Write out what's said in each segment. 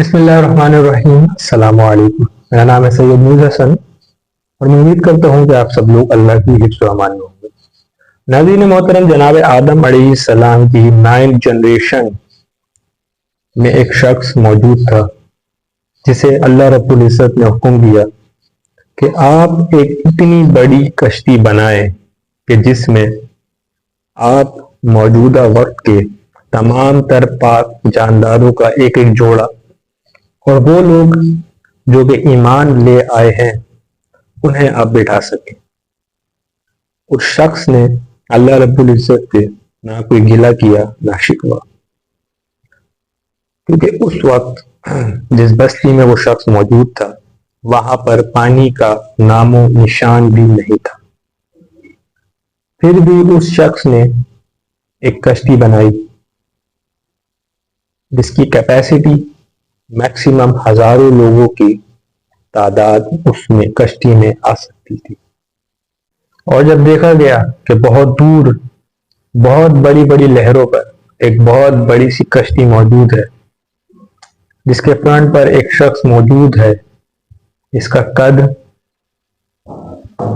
بسم اللہ الرحمن الرحیم۔ السلام علیکم، میرا نام ہے سید نور حسن اور میں امید کرتا ہوں کہ آپ سب لوگ اللہ کی حفظ و امان میں ہوں گے۔ ناظرین محترم، جناب آدم علیہ السلام کی 9 جنریشن میں ایک شخص موجود تھا جسے اللہ رب العزت نے حکم دیا کہ آپ ایک اتنی بڑی کشتی بنائیں کہ جس میں آپ موجودہ وقت کے تمام تر پاک جانداروں کا ایک ایک جوڑا اور وہ لوگ جو کہ ایمان لے آئے ہیں انہیں آپ بٹھا سکیں۔ اس شخص نے اللہ رب العزت سے نہ کوئی گلہ کیا نہ شکوہ، کیونکہ اس وقت جس بستی میں وہ شخص موجود تھا وہاں پر پانی کا نام و نشان بھی نہیں تھا۔ پھر بھی اس شخص نے ایک کشتی بنائی جس کی کیپیسٹی میکسیمم ہزاروں لوگوں کی تعداد اس میں کشتی میں آ سکتی تھی۔ اور جب دیکھا گیا کہ بہت دور بہت بڑی بڑی لہروں پر ایک بہت بڑی سی کشتی موجود ہے جس کے فرنٹ پر ایک شخص موجود ہے جس کا قد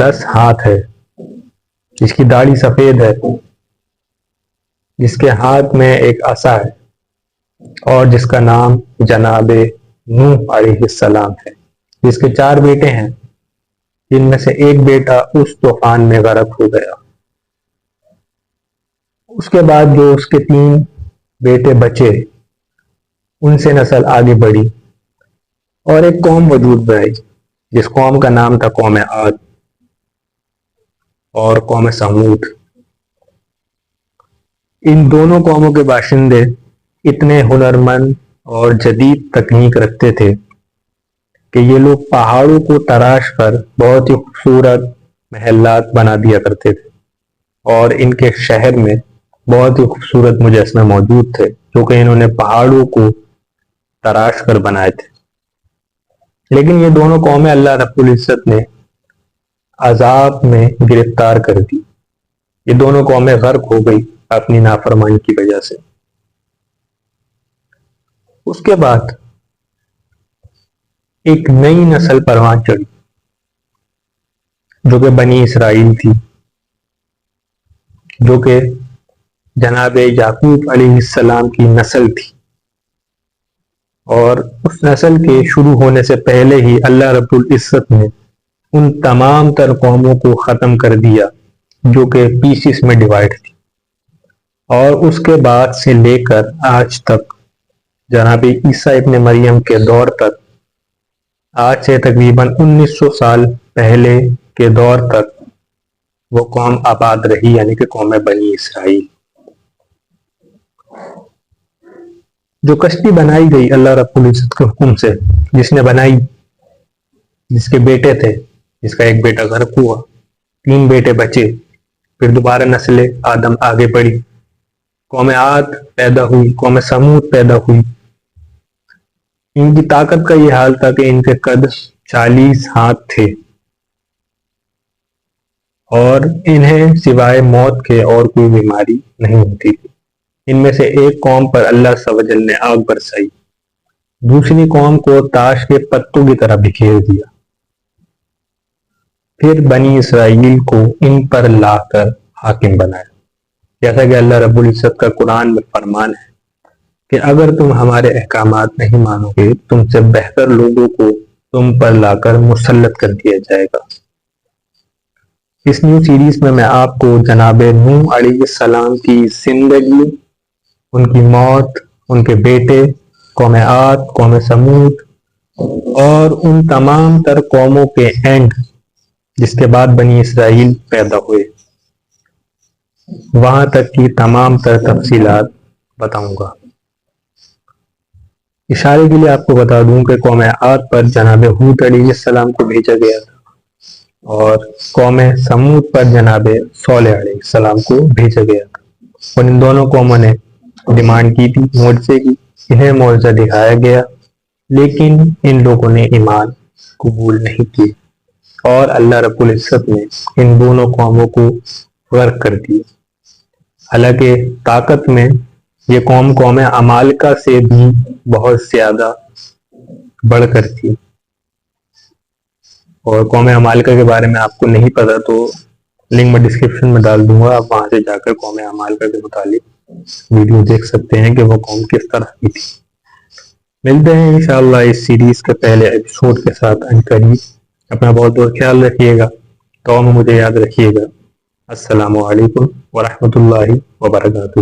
10 ہاتھ ہے، جس کی داڑھی سفید ہے، جس کے ہاتھ میں ایک عصا ہے اور جس کا نام جناب نوح علیہ السلام ہے، جس کے 4 بیٹے ہیں جن میں سے ایک بیٹا اس طوفان میں غرق ہو گیا۔ اس کے بعد جو اس کے 3 بیٹے بچے ان سے نسل آگے بڑھی اور ایک قوم وجود میں آئی جس قوم کا نام تھا قوم عاد اور قوم سمود۔ ان دونوں قوموں کے باشندے اتنے ہنرمند اور جدید تکنیک رکھتے تھے کہ یہ لوگ پہاڑوں کو تراش کر بہت ہی خوبصورت محلات بنا دیا کرتے تھے، اور ان کے شہر میں بہت ہی خوبصورت مجسمے موجود تھے جو کہ انہوں نے پہاڑوں کو تراش کر بنائے تھے۔ لیکن یہ دونوں قومیں اللہ رب العزت نے عذاب میں گرفتار کر دی، یہ دونوں قومیں غرق ہو گئی اپنی نافرمانی کی وجہ سے۔ اس کے بعد ایک نئی نسل پروان چڑھی جو کہ بنی اسرائیل تھی، جو کہ جناب یعقوب علیہ السلام کی نسل تھی، اور اس نسل کے شروع ہونے سے پہلے ہی اللہ رب العزت نے ان تمام تر قوموں کو ختم کر دیا جو کہ پیسز میں ڈیوائڈ تھی، اور اس کے بعد سے لے کر آج تک جناب عیسیٰ ابن مریم کے دور تک، آج سے تقریباً 1900 سال پہلے کے دور تک وہ قوم آباد رہی، یعنی کہ قوم بنی اسرائیل۔ جو کشتی بنائی گئی اللہ رب العزت کے حکم سے، جس نے بنائی، جس کے بیٹے تھے، جس کا ایک بیٹا غرق ہوا، 3 بیٹے بچے، پھر دوبارہ نسل آدم آگے بڑھی، قوم عاد پیدا ہوئی، قوم سمود پیدا ہوئی۔ ان کی طاقت کا یہ حال تھا کہ ان کے قد 40 ہاتھ تھے اور انہیں سوائے موت کے اور کوئی بیماری نہیں ہوتی تھی۔ ان میں سے ایک قوم پر اللہ عز و جل نے آگ برسائی، دوسری قوم کو تاش کے پتوں کی طرح بکھیر دیا، پھر بنی اسرائیل کو ان پر لا کر حاکم بنایا، جیسا کہ اللہ رب العزت کا قرآن میں فرمان ہے کہ اگر تم ہمارے احکامات نہیں مانو گے تم سے بہتر لوگوں کو تم پر لا کر مسلط کر دیا جائے گا۔ اس نیو سیریز میں آپ کو جناب نوح علیہ السلام کی زندگی، ان کی موت، ان کے بیٹے، قوم عاد، قوم سمود اور ان تمام تر قوموں کے اینڈ جس کے بعد بنی اسرائیل پیدا ہوئے، وہاں تک کی تمام تر تفصیلات بتاؤں گا۔ اشارے کے لیے آپ کو بتا دوں کہ قوم عاد پر جناب ہود علیہ السلام کو بھیجا گیا تھا اور قوم سمود پر جناب صالح علیہ السلام کو بھیجا گیا تھا، اور ان دونوں قوموں نے ڈیمانڈ کی تھی معجزے کی، انہیں معجزہ دکھایا گیا لیکن ان لوگوں نے ایمان قبول نہیں کی، اور اللہ رب العزت نے ان دونوں قوموں کو غرق کر دیا۔ حالانکہ طاقت میں یہ قوم عمالقہ سے بھی بہت زیادہ بڑھ کر تھی. اور قوم عمالقہ کے بارے میں آپ کو نہیں پتا تو لنک میں ڈسکرپشن میں ڈال دوں گا، آپ وہاں سے جا کر قوم عمالقہ کے متعلق ویڈیو دیکھ سکتے ہیں کہ وہ قوم کس طرح کی تھی. ملتے ہیں انشاءاللہ اس سیریز کے پہلے ایپیسوڈ کے ساتھ قریب. اپنا بہت بہت خیال رکھیے گا، تو مجھے یاد رکھیے گا. السلام علیکم ورحمۃ اللہ وبرکاتہ.